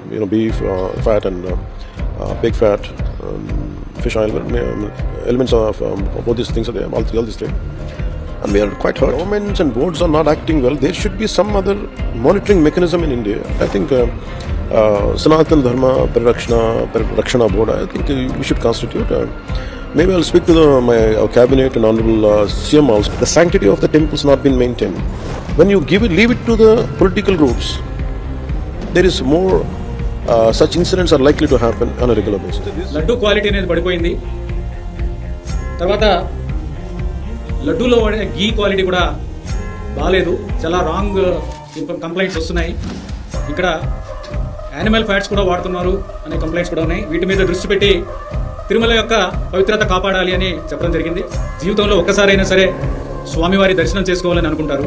beef, fat and pig fat, fish oil, elements of both these things are there, all these things. And we are quite hurt. Governments and boards are not acting well. There should be some other monitoring mechanism in India. I think Sanatan Dharma Parakshana Board, I think we should constitute. Maybe I'll speak to our cabinet and honorable CM also. The sanctity of the temple has not been maintained. When you leave it to the political groups, there is more such incidents are likely to happen on a regular basis. Laddu quality అనేది పడిపోయింది. తర్వాత లడ్డూలో వాడే గీ quality కూడా బాగాలేదు. చాలా wrong complaints వస్తున్నాయి. ఇక్కడ యానిమల్ ఫ్యాట్స్ కూడా వాడుతున్నారు అనే కంప్లైంట్స్ కూడా ఉన్నాయి. వీటి మీద దృష్టి పెట్టి తిరుమల యొక్క పవిత్రత కాపాడాలి అని చెప్పడం జరిగింది. జీవితంలో ఒక్కసారైనా సరే స్వామివారి దర్శనం చేసుకోవాలని అనుకుంటారు.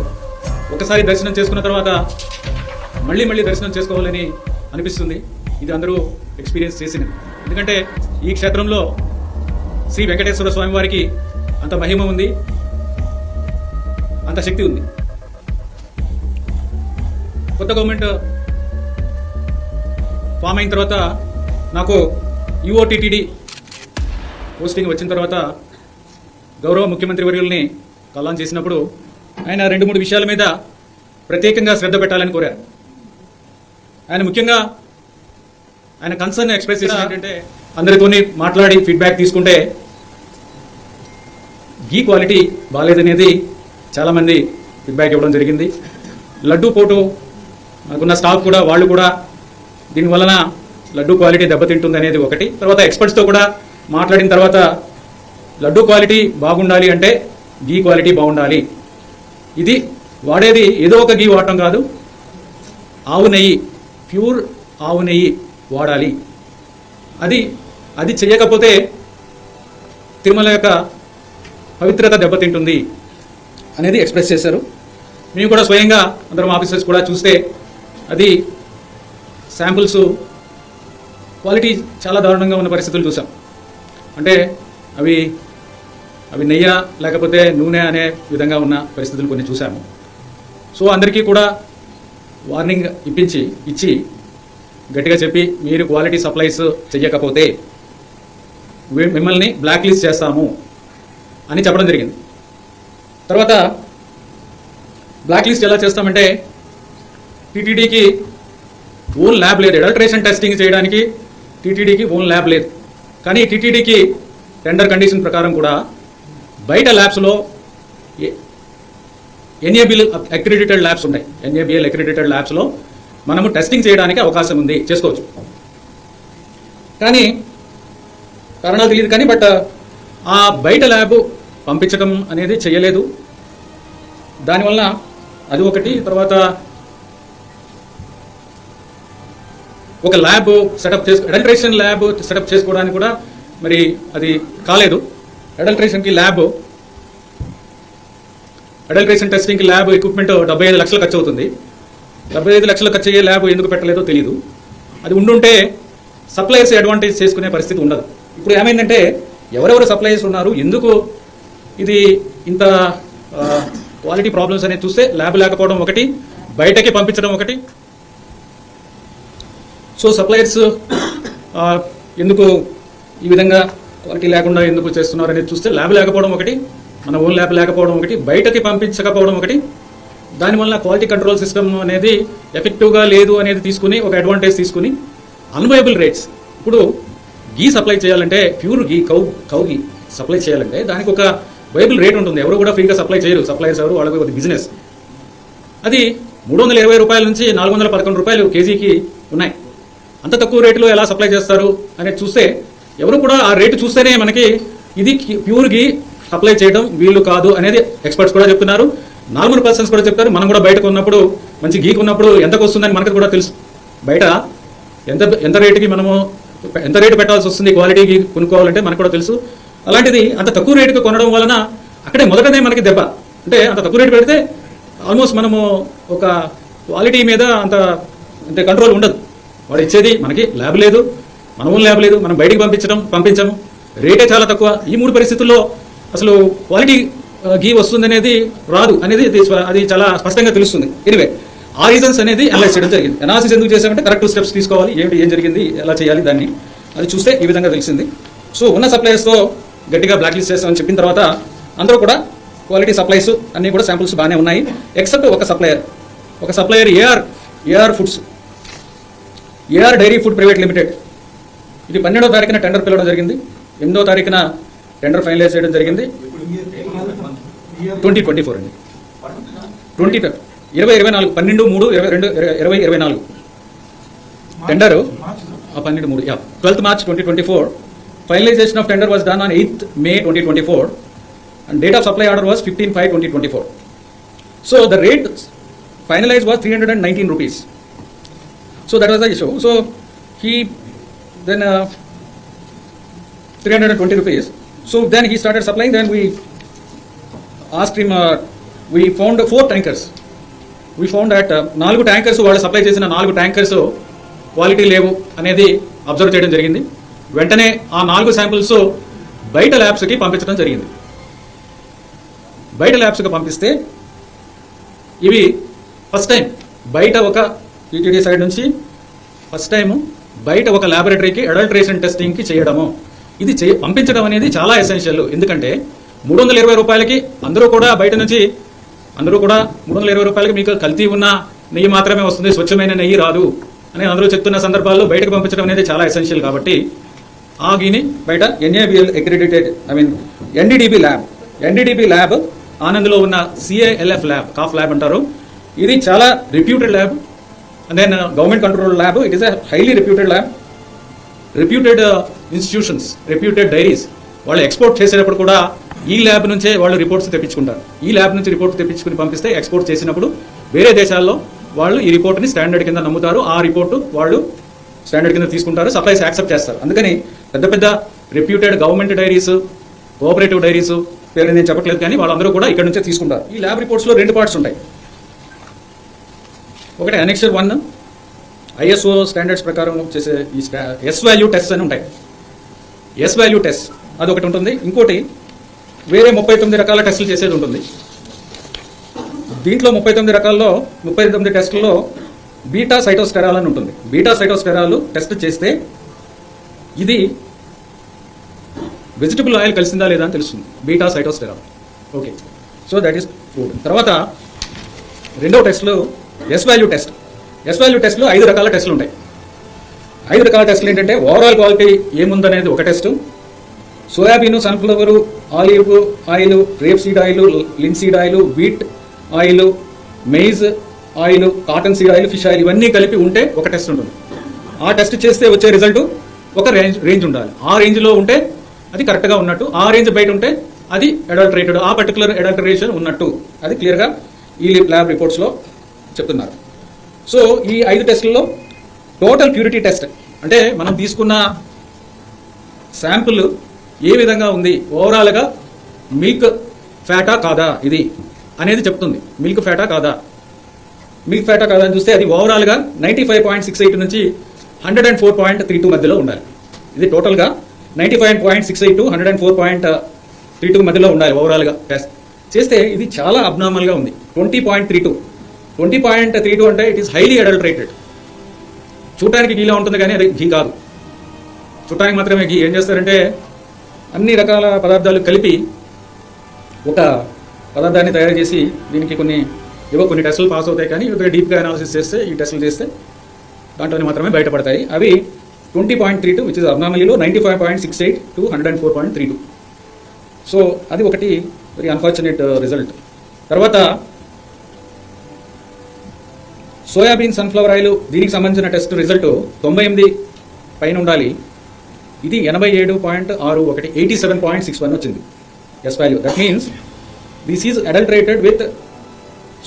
ఒకసారి దర్శనం చేసుకున్న తర్వాత మళ్ళీ దర్శనం చేసుకోవాలని అనిపిస్తుంది. ఇది అందరూ ఎక్స్పీరియన్స్ చేసింది. ఎందుకంటే ఈ క్షేత్రంలో శ్రీ వెంకటేశ్వర స్వామి వారికి అంత మహిమ ఉంది, అంత శక్తి ఉంది. కొత్త గవర్నమెంట్ ఫామ్ అయిన తర్వాత నాకు యుఓటిటిడి పోస్టింగ్ వచ్చిన తర్వాత గౌరవ ముఖ్యమంత్రి వర్యుల్ని కలాన్ చేసినప్పుడు ఆయన 2-3 విషయాల మీద ప్రత్యేకంగా శ్రద్ధ పెట్టాలని కోరారు. ఆయన ముఖ్యంగా ఆయన కన్సర్న్ ఎక్స్ప్రెస్ చేసిన ఏంటంటే అందరితోని మాట్లాడి ఫీడ్బ్యాక్ తీసుకుంటే గీ క్వాలిటీ బాగాలేదనేది చాలామంది ఫీడ్బ్యాక్ ఇవ్వడం జరిగింది. లడ్డూ పోటు మనకున్న స్టాఫ్ కూడా వాళ్ళు కూడా దీనివలన లడ్డూ క్వాలిటీ దెబ్బతింటుంది అనేది ఒకటి. తర్వాత ఎక్స్పర్ట్స్తో కూడా మాట్లాడిన తర్వాత లడ్డూ క్వాలిటీ బాగుండాలి అంటే గీ క్వాలిటీ బాగుండాలి. ఇది వాడేది ఏదో ఒక గీ వాడటం కాదు, ఆవు నెయ్యి, ప్యూర్ ఆవు నెయ్యి వాడాలి. అది చేయకపోతే తిరుమల యొక్క పవిత్రత దెబ్బతింటుంది అనేది ఎక్స్ప్రెస్ చేశారు. మేము కూడా స్వయంగా అందరం ఆఫీసర్స్ కూడా చూస్తే అది శాంపుల్స్ క్వాలిటీ చాలా దారుణంగా ఉన్న పరిస్థితులు చూసాం. అంటే అవి నెయ్య లేకపోతే నూనె అనే విధంగా ఉన్న పరిస్థితులు కొన్ని చూసాము. సో అందరికీ కూడా వార్నింగ్ ఇచ్చి గట్టిగా చెప్పి మీరు క్వాలిటీ సప్లైస్ చెయ్యకపోతే మిమ్మల్ని బ్లాక్ లిస్ట్ చేస్తాము అని చెప్పడం జరిగింది. తర్వాత బ్లాక్ లిస్ట్ ఎలా చేస్తామంటే టీటీడీకి ఓన్ ల్యాబ్ లేదు, అడల్ట్రేషన్ టెస్టింగ్ చేయడానికి టీటీడీకి ఓన్ ల్యాబ్ లేదు. కానీ టీటీడీకి టెండర్ కండిషన్ ప్రకారం కూడా బయట ల్యాబ్స్లో ఎన్ఏబిఎల్ అక్రిడిటెడ్ ల్యాబ్స్ ఉన్నాయి. ఎన్ఏబిఎల్ అక్రిడిటెడ్ ల్యాబ్స్లో మనము టెస్టింగ్ చేయడానికి అవకాశం ఉంది, చేసుకోవచ్చు. కానీ కారణాలు తెలియదు కానీ బట్ ఆ బయట ల్యాబ్ పంపించడం అనేది చేయలేదు. దానివల్ల అది ఒకటి. తర్వాత ఒక ల్యాబ్ అడల్ట్రేషన్ ల్యాబ్ సెటప్ చేసుకోవడానికి కూడా మరి అది కాలేదు. అడల్ట్రేషన్ టెస్టింగ్కి ల్యాబ్ ఎక్విప్మెంట్ 75 లక్షలు ఖర్చు అవుతుంది. 75 లక్షలు ఖర్చు అయ్యే ల్యాబ్ ఎందుకు పెట్టలేదో తెలియదు. అది ఉండుంటే సప్లయర్స్ అడ్వాంటేజ్ చేసుకునే పరిస్థితి ఉండదు. ఇప్పుడు ఏమైందంటే ఎవరెవరు సప్లయర్స్ ఉన్నారు, ఎందుకు ఇది ఇంత క్వాలిటీ ప్రాబ్లమ్స్ అనేది చూస్తే ల్యాబ్ లేకపోవడం ఒకటి, బయటకి పంపించడం ఒకటి. సో సప్లయర్స్ ఎందుకు ఈ విధంగా క్వాలిటీ లేకుండా ఎందుకు చేస్తున్నారు అనేది చూస్తే ల్యాబ్ లేకపోవడం ఒకటి, మన ఓన్ ల్యాబ్ లేకపోవడం ఒకటి, బయటకి పంపించకపోవడం ఒకటి. దానివల్ల క్వాలిటీ కంట్రోల్ సిస్టమ్ అనేది ఎఫెక్టివ్గా లేదు అనేది తీసుకుని ఒక అడ్వాంటేజ్ తీసుకుని అన్వయబుల్ రేట్స్. ఇప్పుడు గీ సప్లై చేయాలంటే ప్యూర్ గీ కౌ గీ సప్లై చేయాలంటే దానికి ఒక వైబుల్ రేట్ ఉంటుంది. ఎవరు కూడా ఫ్రీగా సప్లై చేయరు. సప్లైర్స్ ఎవరు, వాళ్ళకి ఒక బిజినెస్. అది 320 రూపాయల నుంచి 411 రూపాయలు కేజీకి ఉన్నాయి. అంత తక్కువ రేటులో ఎలా సప్లై చేస్తారు అనేది చూస్తే ఎవరు కూడా ఆ రేటు చూస్తేనే మనకి ఇది ప్యూర్ గీ సప్లై చేయడం వీళ్ళు కాదు అనేది ఎక్స్పర్ట్స్ కూడా చెప్తున్నారు. నార్మల్ పర్సన్స్ కూడా చెప్తారు. మనం కూడా బయటకు ఉన్నప్పుడు మంచి గీ ఉన్నప్పుడు ఎంతకు వస్తుందని మనకు కూడా తెలుసు. బయట ఎంత రేటుకి మనము ఎంత రేటు పెట్టాల్సి వస్తుంది క్వాలిటీ గీ కొనుక్కోవాలంటే మనకు కూడా తెలుసు. అలాంటిది అంత తక్కువ రేటుకి కొనడం వలన అక్కడే మొదటనే మనకి దెబ్బ. అంటే అంత తక్కువ రేటు పెడితే ఆల్మోస్ట్ మనము ఒక క్వాలిటీ మీద అంత కంట్రోల్ ఉండదు. వాడు ఇచ్చేది మనకి ల్యాబ్ లేదు, మన ఓన్ ల్యాబ్ లేదు, మనం బయటికి పంపించము, రేటే చాలా తక్కువ. ఈ 3 పరిస్థితుల్లో అసలు క్వాలిటీ గీ వస్తుంది అనేది రాదు అనేది అది చాలా స్పష్టంగా తెలుస్తుంది. ఎనివే ఆ రీజన్స్ అనేది అనలైజ్ చేయడం జరిగింది. అనాలిసిస్ ఎందుకు చేసామంటే కరెక్ట్ స్టెప్స్ తీసుకోవాలి, ఏం జరిగింది, ఎలా చేయాలి దాన్ని, అది చూస్తే ఈ విధంగా తెలిసింది. సో ఉన్న సప్లయర్స్తో గట్టిగా బ్లాక్ లిస్ట్ చేస్తామని చెప్పిన తర్వాత అందరూ కూడా క్వాలిటీ సప్లైస్ అన్నీ కూడా శాంపుల్స్ బాగానే ఉన్నాయి, ఎక్సెప్ట్ ఒక supplier AR foods, AR dairy food private limited. ఇది 12వ తారీఖున టెండర్ పిలవడం జరిగింది, 8వ తారీఖున టెండర్ ఫైనలైజ్ చేయడం జరిగింది. 2024 అండి, 2024 12/3/2024 tender 12/3 12th March 2024. Finalization of tender was done on 8th May 2024 and date of supply order was 15/5/2024. So the rate finalized was 319 rupees. So that was the issue. So he then 320 rupees. So then he started supplying. Then we asked him, we found 4 tankers. We found that 4 tankers వాళ్ళు supply చేసిన 4 tankers quality లేవు అనేది observe చేయడం జరిగింది. వెంటనే ఆ 4 samples బయట ల్యాబ్స్కి పంపించడం జరిగింది. బయట ల్యాబ్స్కి పంపిస్తే ఇవి ఫస్ట్ టైం బయట ఒక టీటీడీ సైడ్ నుంచి ఫస్ట్ టైం బయట ఒక ల్యాబొరేటరీకి అడల్ట్రేషన్ టెస్టింగ్కి చేయడము, ఇది పంపించడం అనేది చాలా ఎసెన్షియల్. ఎందుకంటే 320 రూపాయలకి అందరూ కూడా బయట నుంచి 320 రూపాయలకి మీకు కల్తీ ఉన్న నెయ్యి మాత్రమే వస్తుంది, స్వచ్ఛమైన నెయ్యి రాదు అని అందరూ చెప్తున్న సందర్భాల్లో బయటకు పంపించడం అనేది చాలా ఎసెన్షియల్. కాబట్టి ఆ గీని బయట NABL అక్రెడిటెడ్ NDDB ల్యాబ్ ఆనంద్లో ఉన్న CALF ల్యాబ్, కాఫ్ ల్యాబ్ అంటారు. ఇది చాలా reputed lab. And then government control lab, it is a highly reputed lab. Reputed institutions, reputed dairies వాళ్ళు ఎక్స్పోర్ట్ చేసేటప్పుడు కూడా ఈ ల్యాబ్ నుంచే వాళ్ళు రిపోర్ట్స్ తెప్పించుకుంటారు. ఈ ల్యాబ్ నుంచి రిపోర్ట్ తెప్పించుకుని పంపిస్తే ఎక్స్పోర్ట్ చేసినప్పుడు వేరే దేశాల్లో వాళ్ళు ఈ రిపోర్ట్ని స్టాండర్డ్ కింద నమ్ముతారు, ఆ రిపోర్టు వాళ్ళు స్టాండర్డ్ కింద తీసుకుంటారు, సప్లైస్ యాక్సెప్ట్ చేస్తారు. అందుకని పెద్ద పెద్ద reputed government diaries, cooperative diaries పేరు నేను చెప్పట్లేదు, కానీ వాళ్ళందరూ కూడా ఇక్కడ నుంచే తీసుకుంటారు. ఈ ల్యాబ్ రిపోర్ట్స్లో 2 పార్ట్స్ ఉంటాయి. ఒకటి అనెక్చర్ 1 ISO స్టాండర్డ్స్ ప్రకారం చేసే ఈ ఎస్ వాల్యూ టెస్ట్ అని ఉంటాయి. ఎస్ వాల్యూ టెస్ట్ అదొకటి ఉంటుంది. ఇంకోటి వేరే 39 రకాల టెస్టులు చేసేది ఉంటుంది. దీంట్లో 39 టెస్టుల్లో బీటా సైటోస్టెరాల్ అని ఉంటుంది. బీటా సైటోస్టెరాల్ టెస్ట్ చేస్తే ఇది వెజిటబుల్ ఆయిల్ కలిసిందా లేదా అని తెలుస్తుంది, beta sitosterol. Okay, so that is food. తర్వాత రెండవ టెస్టులు S value test. S value టెస్ట్లో 5 రకాల టెస్టులు ఉంటాయి. 5 రకాల టెస్టులు ఏంటంటే ఓవరాల్ క్వాలిటీ ఏముందనేది ఒక test, soybean, sunflower, olive oil, rape seed oil, linseed oil, wheat oil, maize oil, cotton seed oil, fish oil ఇవన్నీ కలిపి ఉంటే ఒక టెస్ట్ ఉంటుంది. ఆ టెస్ట్ చేస్తే వచ్చే రిజల్ట్ ఒక రేంజ్ ఉండాలి. ఆ రేంజ్లో ఉంటే అది కరెక్ట్గా ఉన్నట్టు, ఆ రేంజ్ బయట ఉంటే అది అడల్టరేటెడ్, ఆ పర్టికులర్ అడల్టరేషన్ ఉన్నట్టు, అది క్లియర్గా ఈ ల్యాబ్ రిపోర్ట్స్లో చెప్తున్నారు. సో ఈ 5 టెస్టుల్లో టోటల్ ప్యూరిటీ టెస్ట్ అంటే మనం తీసుకున్న శాంపుల్ ఏ విధంగా ఉంది, ఓవరాల్గా మిల్క్ ఫ్యాటా కాదా ఇది అనేది చెప్తుంది. మిల్క్ ఫ్యాటా కాదా అని చూస్తే అది ఓవరాల్గా 95.68 నుంచి 104.32 మధ్యలో ఉండాలి. ఇది టోటల్గా 95.68 to 104.32 మధ్యలో ఉండాలి ఓవరాల్గా టెస్ట్ చేస్తే. ఇది చాలా అబ్నార్మల్గా ఉంది. 20.32 అంటే ఇట్ ఈస్ హైలీ అడల్టరేటెడ్. చూడటానికి గీలా ఉంటుంది కానీ అది ఘీ కాదు, చూడటానికి మాత్రమే ఘీ. ఏం చేస్తారంటే అన్ని రకాల పదార్థాలు కలిపి ఒక పదార్థాన్ని తయారు చేసి దీనికి కొన్ని టెస్టులు పాస్ అవుతాయి, కానీ డీప్గా అనాలిసిస్ చేస్తే ఈ టెస్టులు చేస్తే దాంట్లోనే మాత్రమే బయటపడతాయి. అవి 20.32 విచ్ ఇస్ అబ్నార్మలీలో 95.68 to 104.32. సో అది ఒకటి వెరీ అన్ఫార్చునేట్ రిజల్ట్. తర్వాత సోయాబీన్, సన్ఫ్లవర్ ఆయిల్ దీనికి సంబంధించిన టెస్ట్ రిజల్ట్ 98 పైన ఉండాలి. ఇది 87.61 87.61 వచ్చింది S value. That means this is adulterated with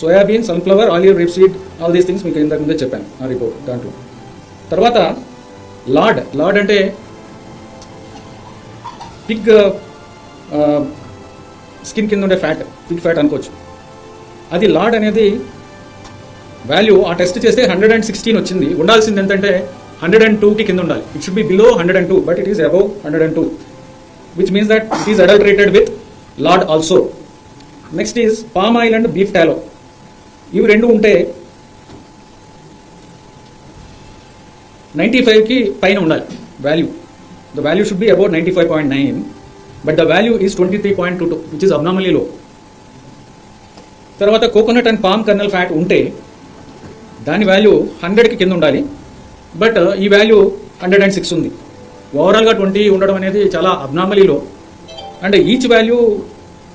soybean, sunflower, olive, rapeseed, all these things మీకు ఇంతకు ముందే చెప్పాను ఆ రిపోర్ట్ దాంట్లో. తర్వాత లార్డ్ అంటే పిగ్ స్కిన్ కింద ఉండే ఫ్యాట్, పిగ్ ఫ్యాట్ అనుకోవచ్చు. అది లార్డ్ అనేది వాల్యూ ఆ టెస్ట్ చేస్తే 116 వచ్చింది. ఉండాల్సింది ఎంతంటే 102కి కింద ఉండాలి. It should be below 102, but it is above 102, which means that it is adulterated with lord also. Next is palm oil and beef టాలో. ఇవి రెండు ఉంటే 95కి పైన ఉండాలి value. The value should be about 95.9, but the value is 23.22, which is abnormally లో. తర్వాత coconut and palm colonel fat ఉంటే దాని value 100కి కింద ఉండాలి, బట్ ఈ వాల్యూ 106 ఉంది. ఓవరాల్గా 20 ఉండడం అనేది చాలా అబ్నార్మలీ లో. అండ్ ఈచ్ వాల్యూ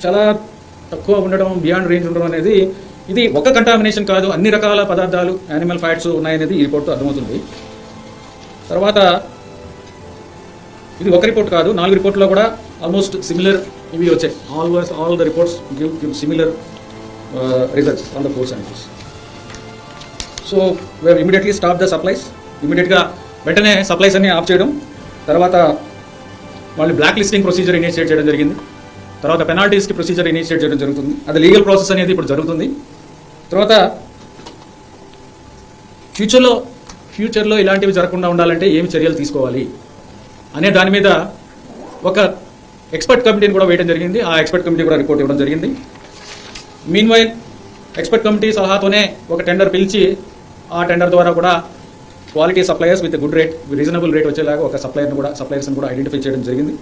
చాలా తక్కువ ఉండడం, బియాండ్ రేంజ్ ఉండడం అనేది ఇది ఒక కంటామినేషన్ కాదు, అన్ని రకాల పదార్థాలు యానిమల్ ఫ్యాట్స్ ఉన్నాయనేది ఈ రిపోర్ట్తో అర్థమవుతుంది. తర్వాత ఇది ఒక రిపోర్ట్ కాదు, 4 రిపోర్ట్లో కూడా ఆల్మోస్ట్ సిమిలర్ ఇవి వచ్చాయి. All the reports give similar results on the 4 samples. So we immediately stop the supplies. ఇమీడియట్గా వెంటనే సప్లైస్ అన్ని ఆఫ్ చేయడం. తర్వాత వాళ్ళు బ్లాక్ లిస్టింగ్ ప్రొసీజర్ ఇనిషియేట్ చేయడం జరిగింది. తర్వాత పెనాల్టీస్కి ప్రొసీజర్ ఇనిషియేట్ చేయడం జరుగుతుంది. అది లీగల్ ప్రాసెస్ అనేది ఇప్పుడు జరుగుతుంది. తర్వాత ఫ్యూచర్లో ఇలాంటివి జరగకుండా ఉండాలంటే ఏమి చర్యలు తీసుకోవాలి అనే దాని మీద ఒక ఎక్స్పర్ట్ కమిటీని కూడా వేయడం జరిగింది. ఆ ఎక్స్పర్ట్ కమిటీ కూడా రిపోర్ట్ ఇవ్వడం జరిగింది. మీన్వైల్ ఎక్స్పర్ట్ కమిటీ సలహాతోనే ఒక టెండర్ పిలిచి ఆ టెండర్ ద్వారా కూడా quality suppliers with good rate, reasonable rate వచ్చేలాగా ఒక సప్లయర్స్ని కూడా ఐడెంటిఫై చేయడం జరిగింది.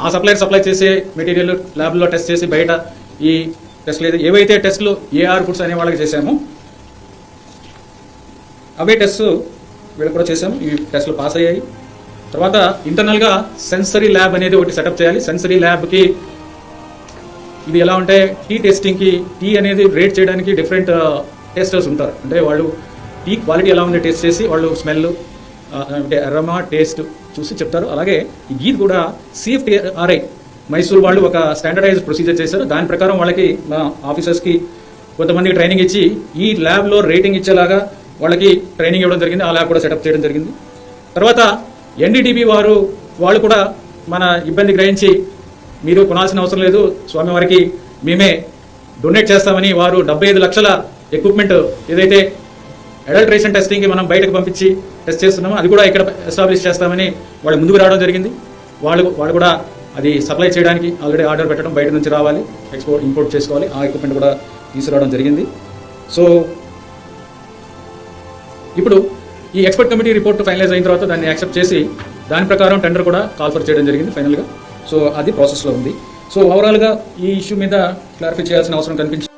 ఆ సప్లయర్ సప్లై చేసే మెటీరియల్ ల్యాబ్లో టెస్ట్ చేసి బయట ఈ టెస్ట్లు ఏవైతే టెస్టులు ఏఆర్ ఫుడ్స్ అనే వాళ్ళకి చేశామో అవే టెస్ట్ వీళ్ళు కూడా చేసాము. ఈ టెస్టులు పాస్ అయ్యాయి. తర్వాత ఇంటర్నల్గా సెన్సరీ ల్యాబ్ అనేది ఒకటి సెటప్ చేయాలి. సెన్సరీ ల్యాబ్కి ఇది ఎలా ఉంటే టీ టెస్టింగ్కి, టీ అనేది రేట్ చేయడానికి డిఫరెంట్ టెస్టర్స్ ఉంటారు. అంటే వాళ్ళు టీ క్వాలిటీ ఎలా ఉంది టెస్ట్ చేసి వాళ్ళు స్మెల్ అంటే అరోమా టేస్ట్ చూసి చెప్తారు. అలాగే ఈ గీత్ కూడా CFTRI మైసూర్ వాళ్ళు ఒక స్టాండర్డైజ్డ్ ప్రొసీజర్ చేశారు. దాని ప్రకారం వాళ్ళకి మా ఆఫీసర్స్కి కొంతమందికి ట్రైనింగ్ ఇచ్చి ఈ ల్యాబ్లో రేటింగ్ ఇచ్చేలాగా వాళ్ళకి ట్రైనింగ్ ఇవ్వడం జరిగింది. ఆ ల్యాబ్ కూడా సెటప్ చేయడం జరిగింది. తర్వాత NDDB వాళ్ళు కూడా మన ఇబ్బంది గ్రహించి మీరు కొనాల్సిన అవసరం లేదు, స్వామివారికి మేమే డొనేట్ చేస్తామని వారు 75 లక్షల ఎక్విప్మెంట్ ఏదైతే అడల్ట్రేషన్ టెస్టింగ్కి మనం బయటకు పంపించి టెస్ట్ చేస్తున్నామో అది కూడా ఇక్కడ ఎస్టాబ్లిష్ చేస్తామని వాళ్ళు ముందుకు రావడం జరిగింది. వాళ్ళు కూడా అది సప్లై చేయడానికి ఆల్రెడీ ఆర్డర్ పెట్టడం, బయట నుంచి రావాలి, ఇంపోర్ట్ చేసుకోవాలి. ఆ ఎక్విప్మెంట్ కూడా తీసుకురావడం జరిగింది. సో ఇప్పుడు ఈ ఎక్స్పర్ట్ కమిటీ రిపోర్ట్ ఫైనలైజ్ అయిన తర్వాత దాన్ని యాక్సెప్ట్ చేసి దాని ప్రకారం టెండర్ కూడా కాల్ఫర్ చేయడం జరిగింది ఫైనల్గా. సో అది ప్రాసెస్లో ఉంది. సో ఓవరాల్గా ఈ ఇష్యూ మీద క్లారిఫై చేయాల్సిన అవసరం కనిపించింది.